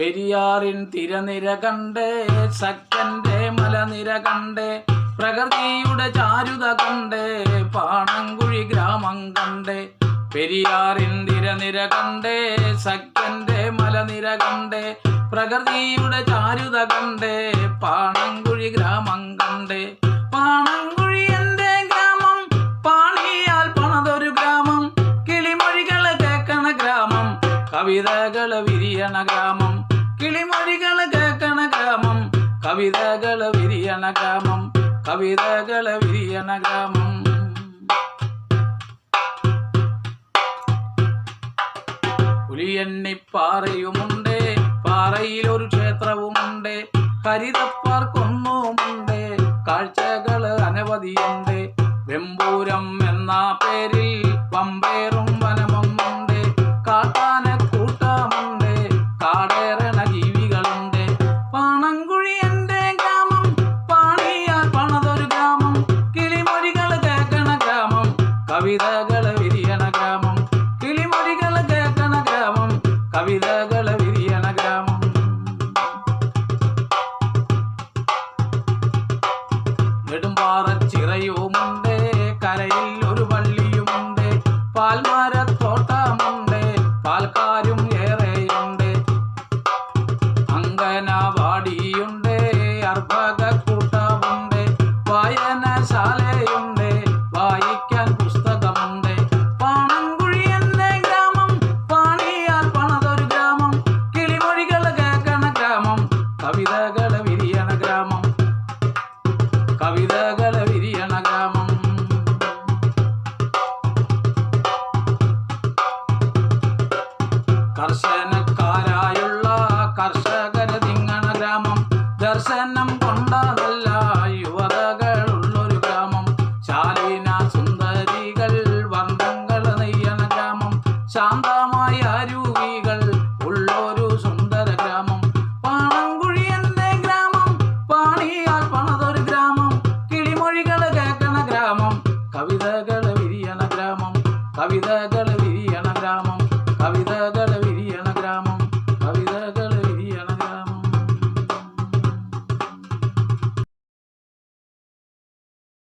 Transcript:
പെരിയാറിൻ തിരനിര കണ്ടേ, ശക്തന്റെ മലനിര കണ്ടേ, പ്രകൃതിയുടെ ചാരുത കണ്ടേ, പാണങ്കുഴി ഗ്രാമം കണ്ടേ. പെരിയാറിൻ തിരനിര കണ്ടേ, ശക്തന്റെ മലനിര കണ്ടേ, പ്രകൃതിയുടെ ചാരുത കണ്ടേ, പാണങ്കുഴി ഗ്രാമം കണ്ടേ. പാണങ്കുഴി എന്റെ ഗ്രാമം, പാണിയാൽ പണതൊരു ഗ്രാമം, കിളിമൊഴികള് കേക്കണ ഗ്രാമം, കവിതകള് വിരിയണ ഗ്രാമം, കിളിമൊഴികള് കേക്കണ ഗ്രാമം, കവിതകള് വിരിയണ ഗ്രാമം, കവിതകള് വിരിയണ ഗ്രാമം. പുലിയണ്ണിപ്പാറയുമുണ്ട്, പാറയിലൊരു ക്ഷേത്രവുമുണ്ട്, ഹരിതപ്പാർ കൊന്നുമുണ്ട്, കാഴ്ചകള് അനവധിയുണ്ട്. വെമ്പൂരം എന്ന പേരിൽ പമ്പേറും വനമൊന്നുണ്ട്, കാട്ടാനക്കൂട്ടമുണ്ട്, കാടേറണ ജീവികളുണ്ട്. പാണങ്കുഴി എന്റെ ഗ്രാമം, പാണിയാൽ പണതൊരു ഗ്രാമം, കിളിമൊഴികള് കേക്കണ ഗ്രാമം, കവിതകള് വിരിയണ ഗ്രാമം, കിളിമൊഴികള് കേക്കണ ഗ്രാമം, കവിതകള് വിരിയണ ഗ്രാമം. നെടുമ്പാറച്ചിറയുമുണ്ട്, കരയിൽ ഒരു പള്ളിയുമുണ്ട്, പാൽമരത്തോട്ടമുണ്ട്, പാൽക്കാരും ഏറെയുണ്ട്. അങ്കനവാടിയുണ്ട്, അർഭകക്കൂട്ടമുണ്ട്, വായനശാലയുണ്ട്, വായിക്കാൻ പുസ്തകമുണ്ട്. പാണങ്കുഴി എന്റെ ഗ്രാമം, പാണിയാൽ പണതൊരു ഗ്രാമം, കിളിമൊഴികള് കേക്കണ ഗ്രാമം, കവിതകള് വിരിയണ ഗ്രാമം, കവിതകള് വിരിയണ ഗ്രാമം. കർശനക്കാരായുള്ള കർഷകര് തിങ്ങണ ഗ്രാമം, ദർശനം കൊണ്ട നല്ല യുവതകളുള്ളൊരു ഗ്രാമം, ശാലീന സുന്ദരികൾ വർണ്ണങ്ങൾ നെയ്യണ ഗ്രാമം, ശാന്തമായ അരുവികൾ ഉള്ളൊരു സുന്ദര ഗ്രാമം. പാണങ്കുഴി എന്റെ ഗ്രാമം, പാണിയാൽ പണതൊരു ഗ്രാമം, കിളിമൊഴികള് കേക്കണ ഗ്രാമം, കവിതകള് വിരിയണ ഗ്രാമം, കവിതകള് വിരിയണ ഗ്രാമം, കവിതകൾ